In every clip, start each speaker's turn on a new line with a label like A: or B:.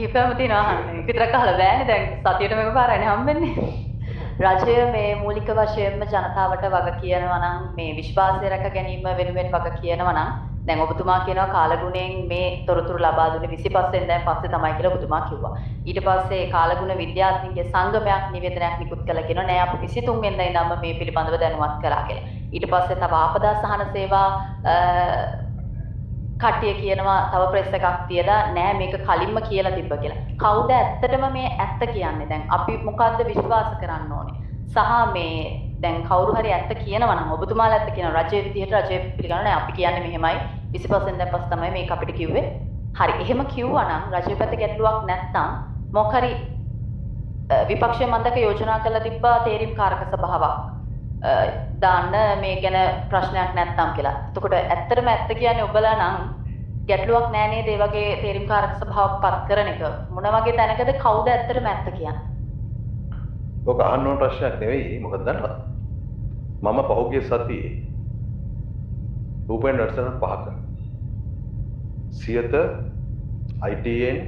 A: කිපෑම තියෙනවා අහන්නේ. විතරක් අහලා බෑනේ දැන් සතියට මේක පාරනේ හම්බෙන්නේ. රජය මේ මූලික වශයෙන්ම ජනතාවට වග කියනවා නම් මේ විශ්වාසය රැක ගැනීම වෙනුවෙන් වග කියනවා නම් දැන් ඔබතුමා කියනවා කාලගුණයෙන් මේ තොරතුරු ලබා දුන්නේ 25 වෙනිදාන් පස්සේ තමයි කියලා ඔබතුමා කිව්වා. ඊට පස්සේ කාලගුණ විද්‍යාඥයන්ගේ සංගමයක් නිවේදනයක් නිකුත් කළා කියනවා නෑ අපි 23 වෙනිදා ඉඳන්ම මේ පිළිබඳව දැනුවත් කරා කියලා. ඊට පස්සේ තව ආපදා සහන සේවා කට්ටිය කියනවා තව ප්‍රෙස් එකක් තියලා නෑ මේක කලින්ම කියලා තිබ්බ කියලා. කවුද ඇත්තටම මේ ඇත්ත කියන්නේ? දැන් අපි මොකද්ද විශ්වාස කරන්න ඕනේ? සහ මේ දැන් කවුරු හරි ඇත්ත කියනවා නම් ඔබතුමාලා ඇත්ත කියනවා රජයේ විදිහට රජය පිළිගන්නවා නෑ අපි කියන්නේ මෙහෙමයි 25 වෙනිදා පස්සේ තමයි මේක අපිට කිව්වේ. හරි එහෙම කිව්වා නම් රජයේ පැත්ත ගැටලුවක් නැත්තම් මොකක් හරි විපක්ෂය මන්දක යෝජනා කළා තිබ්බා තේරීම් කාරක සභාවක් දාන්න මේ ගැන ප්‍රශ්නයක් නැත්තම් කියලා. එතකොට ඇත්තටම ඇත්ත කියන්නේ ඔබලා නම් ගැටලුවක් නෑ නේද ඒ වගේ තේරීම් කාරක සභාවක් පත් කරන එක. මොන වගේ තැනකද කවුද ඇත්තටම ඇත්ත කියන්නේ?
B: ඔක අහන්න ඕන ප්‍රශ්නයක් නෙවෙයි. මොකද දන්නවද? මම පහුගිය සතියේ රූපෙන් දර්ශන පහක සියත ITN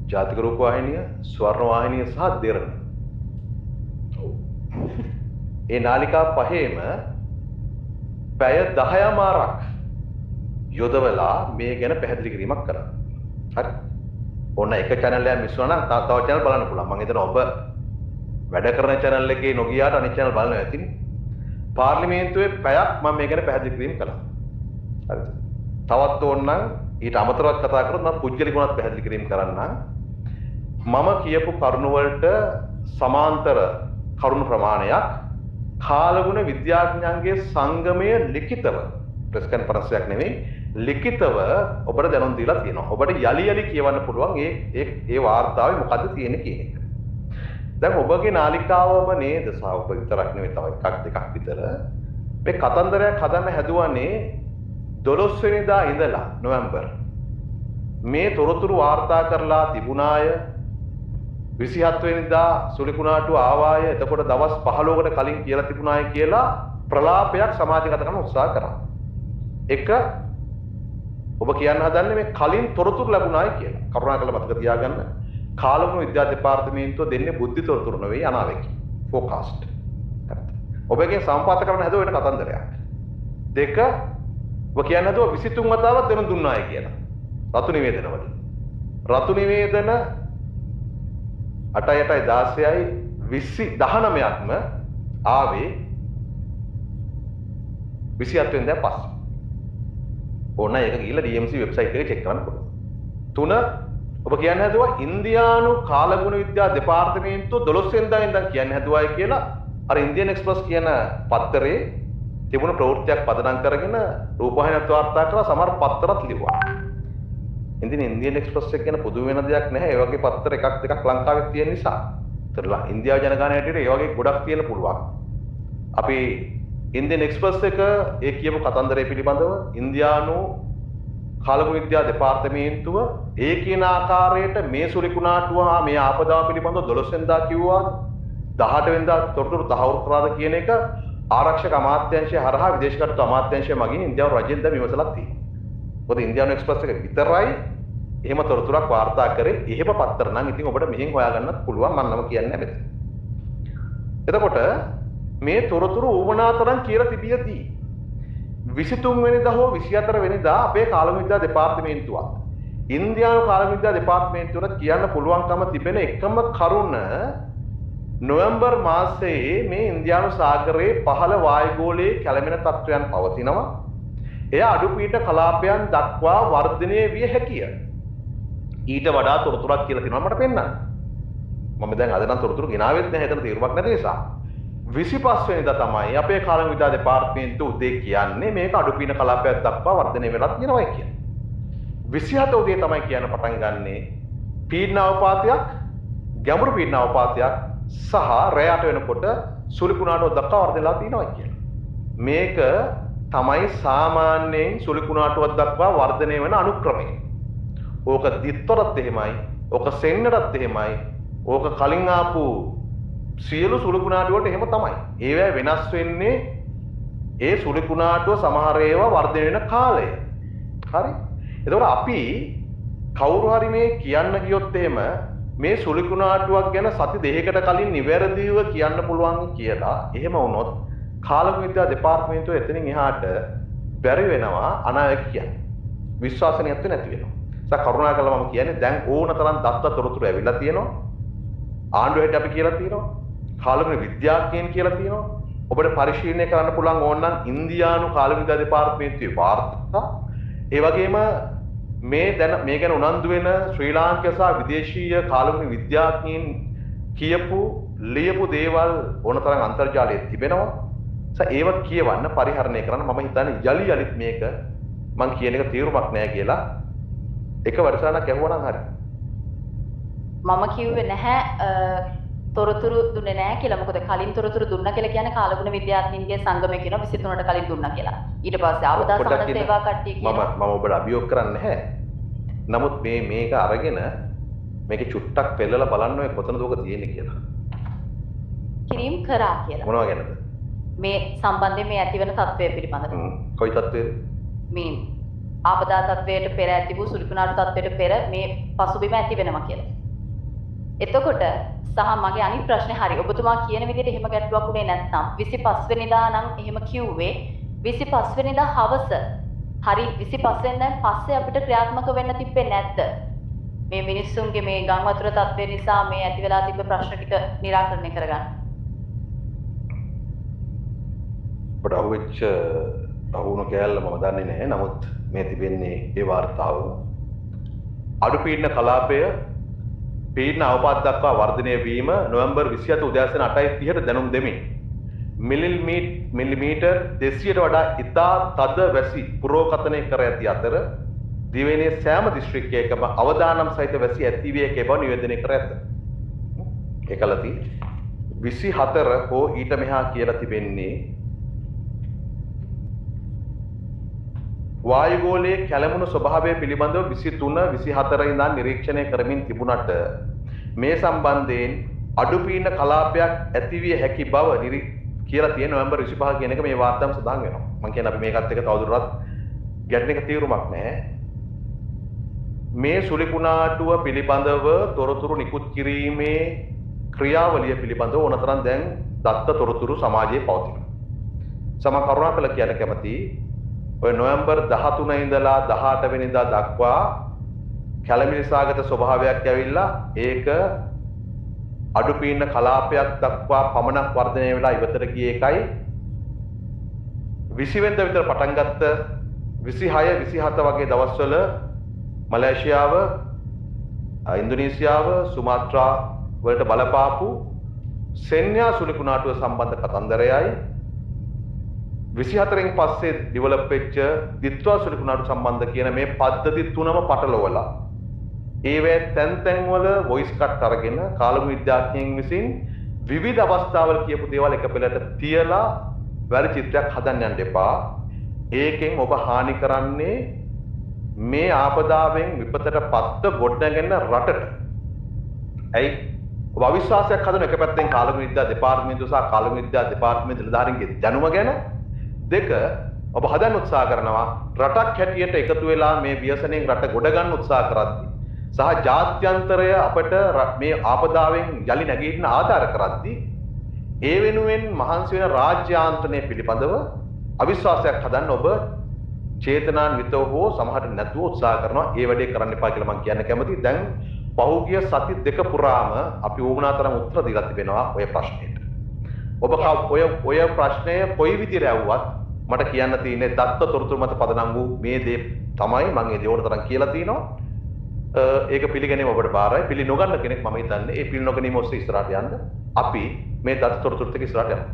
B: ජාතික රූප වාහිනිය ස්වර්ණ වාහිනිය සහ දෙරණ ඒ නාලිකා පහේම පැය 10මාරක් යොදවලා මේ ගැන පැහැදිලි කිරීමක් කරා. හරි. ඕන එක channel එකක් මිස් වුණා නම් තව channel බලන්න පුළුවන්. මම හිතනවා ඔබ වැඩ කරන channel එකේ නොගියාට අනිත් channel බලනවා ඇතිනේ. පාර්ලිමේන්තුවේ පැයක් මම මේ ගැන පැහැදිලි කිරීම කළා. හරිද? තවත් ඕනනම් ඊට අමතරව කතා කරොත් මම පුජ්‍යලිකුණත් පැහැදිලි කිරීම කරන්නම්. මම කියපු කරුණු වලට සමාන්තර කරුණු ප්‍රමාණයක් කාලගුණ විද්‍යාඥයන්ගේ සංගමයේ ලිඛිතව ප්‍රෙස් කොන්ෆරන්ස් එකක් නෙවෙයි ලිඛිතව ඔබට දැනුම් දීලා තියෙනවා. ඔබට යලි යලි කියවන්න පුළුවන් ඒ වාර්තාවේ මොකද්ද තියෙන්නේ කියන එක. දැන් ඔබගේ නාලිකාවම නේද සහ ඔබ විතරක් නෙවෙයි තව එකක් දෙකක් විතර මේ කතන්දරයක් හදන්න හැදුවනේ 12 වෙනිදා ඉඳලා නොවැම්බර් මේ තොරතුරු වාර්තා කරලා තිබුණාය 27 වෙනිදා සුලිකුණාටුව ආවාය එතකොට දවස් 15කට කලින් කියලා තිබුණාය කියලා ප්‍රලාපයක් සමාජගත කරන්න උත්සාහ කරා. එක ඔබ කියන්න හදන්නේ මේ කලින් තොරතුරු ලැබුණාය කියලා. කරුණාකරලා මතක තියාගන්න. කාලගුණ විද්‍යා දෙපාර්තමේන්තුව දෙන්නේ බුද්ධි තොරතුරු නෙවෙයි අනාවැකි. ෆෝකාස්ට්. ඔබගේ සම්පාත කරන හැදුව වෙන කතන්දරයක්. දෙක ඔබ කියන්න හදුවා 23 වතාවක් දෙනු දුන්නාය කියලා. රතු නිවේදනවල. රතු නිවේදන 8යි 16යි 19ක්ම ආවේ 27 වෙනිදා පස්සේ. ඕන ඒක ගිහලා DMC වෙබ්සයිට් එකේ චෙක් කරන්න පුළුවන්. 3 ඔබ කියන්න හැදුවා ඉන්දියානු කාලගුණ විද්‍යා දෙපාර්තමේන්තුව 12 වෙනිදා ඉඳන් කියන්න හැදුවායි කියලා අර ඉන්දියන් එක්ස්ප්‍රස් කියන පත්තරේ තිබුණු ප්‍රවෘත්තියක් පදනම් කරගෙන රූපවාහිනියත් වාර්තා කරලා සමහර පත්තරත් ලිව්වා. ඉන්දියන් එක්ස්ප්‍රස් එක ගැන පුදුම වෙන දෙයක් නැහැ. ඒ වගේ පත්තර එකක් දෙකක් ලංකාවේ තියෙන නිසා. ඒතරලා ඉන්දියාව ජනගහනය හැටියට ඒ වගේ ගොඩක් තියෙන පුළුවන්. අපි ඉන්දියන් එක්ස්ප්‍රස් එක ඒ කියපු කතන්දරය පිළිබඳව ඉන්දියානු කාලගුණ විද්‍යා දෙපාර්තමේන්තුව ඒ කියන ආකාරයට මේ සුලිකුණාටුව හා මේ ආපදාව පිළිබඳව 12 වෙනිදා කිව්වා 18 වෙනිදා තොරතුරු තහවුරු කරාද කියන එක ආරක්ෂක අමාත්‍යාංශය හරහා විදේශ කටයුතු අමාත්‍යාංශය මගින් ඉන්දියාව රජයෙන් දැන් විමසලා තියෙනවා. මොකද ඉන්දියානු එක්ස්ප්‍රස් එක විතරයි එහෙම තොරතුරක් වාර්තා කරේ. එහෙම පත්තර නම් ඉතින් ඔබට මෙහෙන් හොයාගන්නත් පුළුවන්. මම නම කියන්නේ නැහැ මෙතන. එතකොට මේ තොරතුරු ඌමනා තරම් කියලා තිබියදී 23 වෙනිදා හෝ 24 වෙනිදා අපේ කාලගුණ විද්‍යා දෙපාර්තමේන්තුවත් ඉන්දියානු කාලගුණ විද්‍යා දෙපාර්තමේන්තුවට කියන්න පුළුවන්කම තිබෙන එකම කරුණ නොවැම්බර් මාසයේ මේ ඉන්දියානු සාගරයේ පහළ වායුගෝලයේ කැළඹෙන තත්ත්වයන් පවතිනවා. එය අඩුපීඨ කලාපයන් දක්වා වර්ධනය විය හැකිය. ඊට වඩා තොරතුරක් කියලා තියෙනවා මට පෙන්නන්න. මම දැන් අද නම් තොරතුරු ගෙනාවෙත් නැහැ හිතන තීරුවක් නැති නිසා. 25 වෙනිදා තමයි අපේ කාලගුණ විද්‍යා දෙපාර්තමේන්තුව උදේ කියන්නේ මේක අඩුපීඨ කලාපයක් දක්වා වර්ධනය වෙලා තියෙනවා කියන්නේ. 27 උදේ තමයි කියන්න පටන් ගන්නෙ පීඩන අවපාතයක්, ගැඹුරු පීඩන අවපාතයක් සහ රැයට වෙනකොට සුලිකුණාටුව දක්වා වර්ධනයලා තියෙනවා කියලා. මේක තමයි සාමාන්‍යයෙන් සුලිකුණාටුවක් දක්වා වර්ධනය වෙන අනුක්‍රමය. ඕක දිත්තරත් එහෙමයි, ඕක සෙන්නටත් එහෙමයි, ඕක කලින් ආපු සියලු සුලිකුණාටු වලට එහෙම තමයි. ඒවැ වෙනස් වෙන්නේ ඒ සුලිකුණාටුව සමහර ඒවා වර්ධනය වෙන කාලය. හරි? එතකොට අපි කවුරු හරි මේ කියන්න ගියොත් එහෙම මේ සුලිකුණාටුවක් ගැන සති දෙකකට කලින් නිවැරදිව කියන්න පුළුවන් කියලා එහෙම වුණොත් කාලක විද්‍යා දෙපාර්තමේන්තුව එතනින් එහාට බැරි වෙනවා අනායක කියන්නේ. විශ්වාසනීයත්වය නැති වෙනවා. කරුණාකරලා මම කියන්නේ දැන් ඕන තරම් දත්ත තොරතුරු ඇවිල්ලා තියෙනවා. ආණ්ඩුවට අපි කියලා තියෙනවා. කාලගුණ විද්‍යාඥයන් කියලා තියෙනවා. ඔබට පරිශීලනය කරන්න පුළුවන් ඕන නම් ඉන්දියානු කාලගුණ විද්‍යා දෙපාර්තමේන්තුවේ වාර්තා. ඒ වගේම මේ ගැන උනන්දු වෙන ශ්‍රී ලාංකික සහ විදේශීය කාලගුණ විද්‍යාඥයන් කියපු ලියපු දේවල් ඕන තරම් අන්තර්ජාලයේ තිබෙනවා. ඒව කියවන්න පරිහරණය කරන්න මම හිතන්නේ යලි යලිත් මේක මම කියන එක තීරුමක් නෑ කියලා එක වර්ෂාවක් ඇහුවා නම් හරි.
A: මම කිව්වේ නැහැ තොරතුරු දුන්නේ නැහැ කියලා. මොකද කලින් තොරතුරු දුන්නා කියලා කියන්නේ කාලගුණ විද්‍යාඥයින්ගේ සංගමය කියනවා 23ට කලින් දුන්නා කියලා. ඊට පස්සේ ආවදා සහන සේවා කට්ටිය කියනවා
B: මම ඔබට අභියෝග කරන්නේ නැහැ. නමුත් මේක අරගෙන මේකේ චුට්ටක් පෙළලා බලන්න ඔය කොතනද ඔක තියෙන්නේ කියලා.
A: කිරීම් කරා කියලා.
B: මොනවා ගැනද?
A: මේ සම්බන්ධයෙන් මේ ඇතිවන තත්ත්වය පිළිබඳව.
B: කොයි තත්ත්වයද?
A: මේ ආපදා තත්ත්වයට පෙර ඇති වූ සුලිකුණාටු තත්ත්වයට පෙර මේ පසුබිම ඇති වෙනවා කියලා. එතකොට සහ මගේ අනිත් ප්‍රශ්නේ හරි. ඔබතුමා කියන විදිහට එහෙම ගැටලුවක් උනේ නැත්නම් 25 වෙනිදා නම් එහෙම කිව්වේ 25 වෙනිදා හවස. හරි 25 වෙනිදාන් පස්සේ අපිට ක්‍රියාත්මක වෙන්න තිබ්බේ නැද්ද? මේ මිනිස්සුන්ගේ මේ ගම් වතුර තත්ත්වය නිසා මේ ඇති වෙලා තිබ්බ ප්‍රශ්න ටික निराකරණය කරගන්න.
B: ඔබට අහුවෙච්ච අහුණු කෑල්ල මම දන්නේ නැහැ. නමුත් මේ තිබෙන්නේ ඒ වාර්තාව. අඩු පීඩන කලාපය පීඩන අවපාත දක්වා වර්ධනය වීම නොවැම්බර් 27 උදෑසන 8:30ට දැනුම් දෙමින් මිලිමීටර් 200ට වඩා ඉතා තද වැසි පුරෝකථනය කර ඇති අතර දිවයිනේ සෑම දිස්ත්‍රික්කයකම අවදානම් සහිත වැසි ඇතිවිය හැකි බව නිවේදනය කර ඇත. ඒකලති 24 හෝ ඊට මෙහා කියලා තිබෙන්නේ වායුගෝලයේ කැළඹුණු ස්වභාවය පිළිබඳව 23 24 ඉඳන් නිරීක්ෂණය කරමින් තිබුණට මේ සම්බන්ධයෙන් අඩු පීඩන කලාපයක් ඇතිවිය හැකි බව කියලා තියෙන නොවැම්බර් 25 කියන එක මේ වාර්තාවම සඳහන් වෙනවා. මම කියන්නේ අපි මේකත් එක්ක තවදුරටත් ගැටෙන එක තීරුමක් නැහැ. මේ සුලිකුණාටුව පිළිබඳව තොරතුරු නිකුත් කිරීමේ ක්‍රියාවලිය පිළිබඳව ඕනතරම් දැන් දත්ත තොරතුරු සමාජයේ පවතිනවා. සම කරුණාකර කියන්න කැමතියි ඔය නොවැම්බර් 13 ඉඳලා 18 වෙනිදා දක්වා කැළමිලි සාගත ස්වභාවයක් ඇවිල්ලා ඒක අඩු පීඩන කලාපයක් දක්වා පමණක් වර්ධනය වෙලා ඉවතට ගිය එකයි 20 වෙනිදා විතර පටන් ගත්ත 26 27 වගේ දවස්වල මලේසියාව ඉන්දුනීසියාව සුමාත්‍රා වලට බලපාපු සෙන්යා සුලිකුණාටුව සම්බන්ධ කතන්දරයයි 24න් පස්සේ ඩෙවලොප් වෙච්ච දිත්වා සුලිකුණාටු සම්බන්ධ කියන මේ පද්ධති තුනම පටලවලා ඒවැ තැන් වල වොයිස් කට් අරගෙන කාලගුණ විද්‍යාඥයන් විසින් විවිධ අවස්ථාවල කියපු දේවල් එක පෙළට තියලා වැරදි චිත්‍රයක් හදන්න යන්න එපා. ඒකෙන් ඔබ හානි කරන්නේ මේ ආපදාවෙන් විපතට පත්ව ගොඩනැගෙන රටට. ඇයි ඔබ අවිශ්වාසයක් හදන එක පැත්තෙන් කාලගුණ විද්‍යා දෙපාර්තමේන්තුව සහ කාලගුණ විද්‍යා දෙපාර්තමේන්තු නිලධාරීන්ගේ දැනුම ගැන දෙක ඔබ හදන්න උත්සාහ කරනවා රටක් හැටියට එකතු වෙලා මේ ව්‍යසනයෙන් රට ගොඩ ගන්න උත්සාහ කරද්දී සහ ජාත්‍යන්තරය අපට මේ ආපදාවෙන් යලි නැගීමට ආධාර කරද්දී ඒ වෙනුවෙන් මහන්සි වෙන රාජ්‍යාන්ත්‍රණය පිළිබඳව අවිශ්වාසයක් හදන්න ඔබ චේතනාන්විතව හෝ සමහරට නැතුව උත්සාහ කරනවා. ඒ වැඩේ කරන්න එපා කියලා මම කියන්න කැමතියි. දැන් පහුගිය සති දෙක පුරාම අපි ඕනතරම් උත්තර දීලා තිබෙනවා ඔය ප්‍රශ්නෙට. ඔබ ඔය ප්‍රශ්නය කොයි විදිහට ඇහුවත් මට කියන්න තියෙන්නේ දත්ත තොරතුරු මත පදනම් වූ මේ දේ තමයි මම ඒ දේවල් තරම් කියලා තිනවා. ඒක පිළිගැනීම ඔබට බාරයි. පිළි නොගන්න කෙනෙක් මම හිතන්නේ ඒ පිළි නොගැනීම ඔස්සේ ඉස්සරහට යන්න අපි මේ දත්ත තොරතුරු ටික ඉස්සරහට යනවා.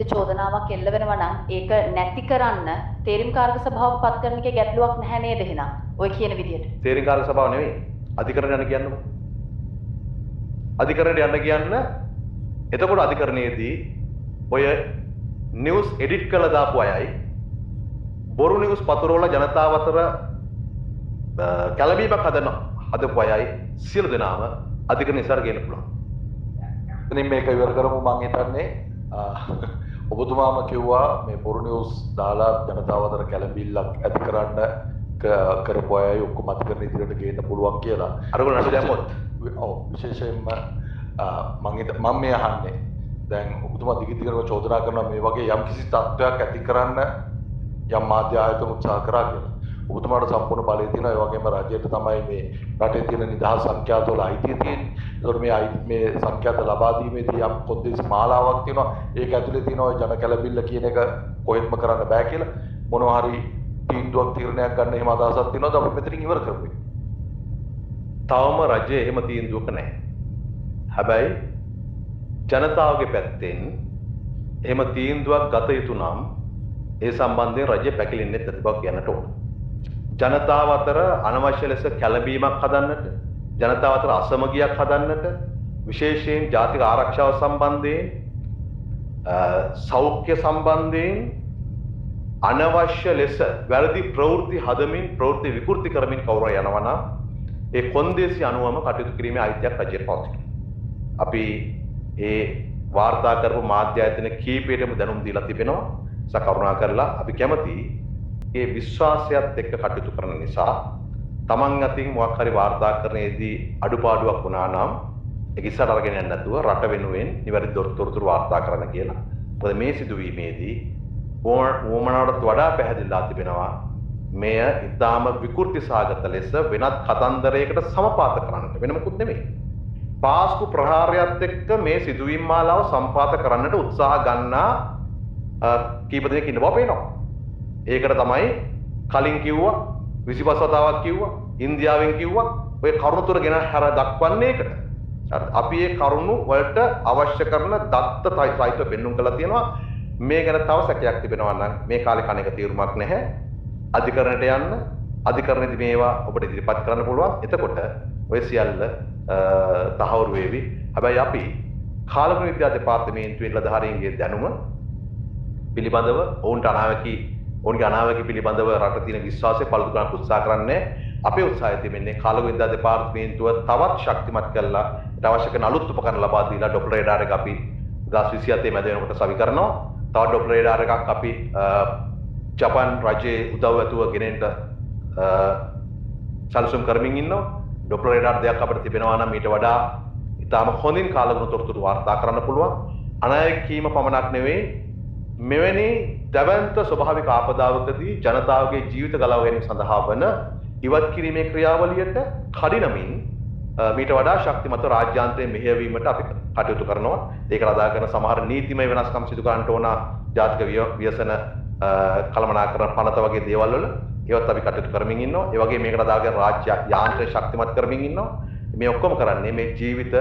A: ඒ චෝදනාවක් එල්ල වෙනවා නම් ඒක නැති කරන්න තේරීම්කාරක සභාවක පත් කරන එකේ ගැටලුවක් නැහැ නේද එහෙනම්? ඔය කියන විදිහට.
B: තේරීම්කාරක සභාව නෙවෙයි. අධිකරණය යන කියන්නකො. අධිකරණයට යන්න කියන්න එතකොට අධිකරණයේදී ඔය නිවුස් එඩිට් කරලා දාපු අයයි බොරු නිවුස් පතුරවලා ජනතාව අතර කැළඹීමක් හදපු අයයි සියලු දෙනාම අධිකරණ ඉස්සර ගේන්න පුළුවන්.
C: ඉතින් මේක ඉවර කරමු. මම හිතන්නේ ඔබතුමාම කිව්වා මේ බොරු නිවුස් දාලා ජනතාව අතර කැළඹිල්ලක් ඇති කරන්න කරපු අය ඔක්කොම අධිකරණ ඉදිරියට ගේන්න පුළුවන් කියලා.
B: අරගොල්ලෝ නඩු දැම්මොත්?
C: ඔව් විශේෂයෙන්ම මම මේ අහන්නේ දැන් ඔබතුමා දිගින් චෝදනා කරනවා මේ වගේ යම්කිසි තත්ත්වයක් ඇති කරන්න යම් මාධ්‍ය ආයතන උත්සාහ කරා කියලා. ඔබතුමාට සම්පූර්ණ බලය තියෙනවා. ඒ වගේම රජයට තමයි මේ රටේ තියෙන නිදහස් සංඛ්‍යාත වල අයිතිය තියෙන්නේ. ඒතකොට මේ සංඛ්‍යාත ලබා දීමේදී යම් කොන්දේසි මාලාවක් තියෙනවා. ඒක ඇතුලේ තියෙන ඔය ජන කැළඹිල්ල කියන එක කොහෙත්ම කරන්න බෑ කියලා මොනවා හරි තීන්දුවක් තීරණයක් ගන්න එහෙම අදහසක් තියෙනවද අපි මෙතනින් ඉවර කරමු.
B: තවම රජයේ එහෙම තීන්දුවක නැහැ. හැබැයි ජනතාවගේ පැත්තෙන් එහෙම තීන්දුවක් ගත යුතු නම් ඒ සම්බන්ධයෙන් රජය පැකිලෙන්නේ නැති බව කියන්නට ඕන. ජනතාව අතර අනවශ්‍ය ලෙස කැළඹීමක් හදන්නට, ජනතාව අතර අසමගියක් හදන්නට, විශේෂයෙන් ජාතික ආරක්ෂාව සම්බන්ධයෙන්, සෞඛ්‍ය සම්බන්ධයෙන් අනවශ්‍ය ලෙස වැරදි ප්‍රවෘත්ති හදමින් ප්‍රවෘත්ති විකෘති කරමින් කවුරු යනවා නම් ඒ කොන්දේසි අනුවම කටයුතු කිරීමේ අයිතියක් රජයට පවතිනවා. අපි ඒ වාර්තා කරපු මාධ්‍ය ආයතන කීපයකටම දැනුම් දීලා තිබෙනවා. කරුණා කරලා අපි කැමති ඒ විශ්වාසයත් එක්ක කටයුතු කරන නිසා තමන් අතින් මොකක් හරි වාර්තාකරණයේදී අඩුපාඩුවක් වුණා නම් ඒක ඉස්සරහට අරගෙන යන්න නැතුව රට වෙනුවෙන් නිවැරදි තොරතුරු වාර්තා කරන්න කියලා. මොකද මේ සිදුවීමේදී වුවමනාවටත් වඩා පැහැදිලිලා තිබෙනවා මෙය ඉතාම විකෘති සාගත ලෙස වෙනත් කතන්දරයකට සමපාත කරන්නට වෙන මොකුත් නෙමෙයි. පාස්කු ප්‍රහාරයත් එක්ක මේ සිදුවීම් මාලාව සම්පාත කරන්නට උත්සාහ ගන්නා කීප දෙනෙක් ඉන්න බව පේනවා. ඒකට තමයි කලින් කිව්වා 25 වතාවක් කිව්වා ඉන්දියාවෙන් කිව්වා ඔය කරුණු තුන ගැන හර දක්වන්නේ ඒකට. අපි ඒ කරුණු වලට අවශ්‍ය කරන දත්ත සහිතව පෙන්වුම් කරලා තියෙනවා. මේ ගැන තව සැකයක් තිබෙනවා නම් මේ කාලේ කණ එක තීරුමක් නැහැ. අධිකරණයට යන්න අධිකරණයේදී මේවා ඔබට ඉදිරිපත් කරන්න පුළුවන්. එතකොට ඔය සියල්ල තහවුරු වේවි. හැබැයි අපි කාලගුණ විද්‍යා දෙපාර්තමේන්තුවේ නිලධාරීන්ගේ දැනුම පිළිබඳව ඔවුන්ගේ අනාවැකි පිළිබඳව රට තියෙන විශ්වාසය පළුදු කරන්න උත්සාහ කරන්නේ. අපේ උත්සාහය තිබෙන්නේ කාලගුණ විද්‍යා දෙපාර්තමේන්තුව තවත් ශක්තිමත් කරලා ඊට අවශ්‍ය කරන අලුත් උපකරණ ලබා දීලා ඩොප්ලර් රේඩාර එක අපි 2027 මැද වෙනකොට සවි කරනවා. තව ඩොප්ලර් රේඩාර එකක් අපි ජපාන් රජයේ උදව් ඇතුව ගෙනෙන්න සැලසුම් කරමින් ඉන්නවා. ඩොප්ලර් රේඩාර දෙයක් අපිට තිබෙනවා නම් ඊට වඩා ඉතාම හොඳින් කාලගුණ තොරතුරු වාර්තා කරන්න පුළුවන්. අනායකීම පමණක් නෙවෙයි මෙවැනි දැවැන්ත ස්වභාවික ආපදාවකදී ජනතාවගේ ජීවිත ගලව ගැනීම සඳහා වන ඉවත් කිරීමේ ක්‍රියාවලියට කඩිනමින් මීට වඩා ශක්තිමත් රාජ්‍යාන්තරයේ මෙහෙයවීමට අපි කටයුතු කරනවා. ඒකට අදා කරන සමහර නීතිමය වෙනස්කම් සිදු කරන්නට ඕන ජාතික ව්‍යසන කළමනාකරණ පනත වගේ දේවල් වල ඒවත් අපි කටයුතු කරමින් ඉන්නවා. ඒ වගේ මේකට අදා කරන රාජ්‍ය යාන්ත්‍රය ශක්තිමත් කරමින් ඉන්නවා. මේ ඔක්කොම කරන්නේ මේ ජීවිත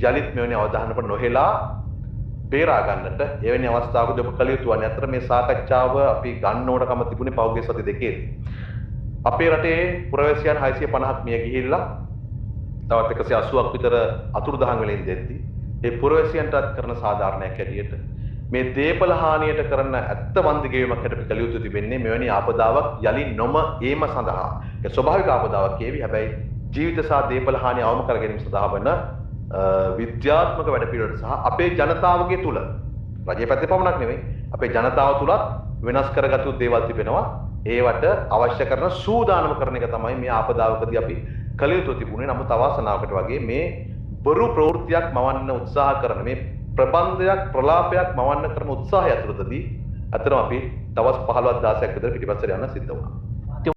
B: යලිත් මෙවැනි අවධානයකට නොහෙලා බේරා ගන්නට එවැනි අවස්ථාවකදී ඔබ කළ යුතු වන්නේ. අතර මේ සාකච්ඡාව අපි ගන්න ඕනකම තිබුණේ පෞද්ගලික සති දෙකේදී. අපේ රටේ පුරවැසියන් 650ක් මිය ගිහිල්ලා තවත් 180ක් විතර අතුරුදහන් වෙලින් දෙද්දී ඒ පුරවැසියන්ටත් කරන සාධාරණයක් ඇටියට මේ දේපල හානියට කරන ඇත්ත වන්දි ගෙවීමක් හැට කළ යුතු තිබෙන්නේ මෙවැනි ආපදාවක් යලි නොම ඒම සඳහා. ඒ ස්වභාවික ආපදාවක් ඒවි. හැබැයි ජීවිත සහ දේපල හානිය අවම කර ගැනීම සඳහා වන විද්‍යාත්මක වැඩපිළිවෙලට සහ අපේ ජනතාවගේ තුල රජයේ පැත්තේ පමණක් නෙවෙයි අපේ ජනතාව තුලත් වෙනස් කරගත්තු දේවල් තිබෙනවා. ඒවට අවශ්‍ය කරන සූදානම කරන එක තමයි මේ ආපදාවකදී අපි කළ යුතු තිබුණේ. නමුත් අවාසනාවකට වගේ මේ බොරු ප්‍රවෘත්තියක් මවන්න උත්සාහ කරන මේ ප්‍රබන්ධයක් ප්‍රලාපයක් මවන්න කරන උත්සාහය ඇතුළතදී අතරම අපි දවස් 15ක් 16ක් විතර පිටිපස්සට යන්න සිද්ධ වුණා.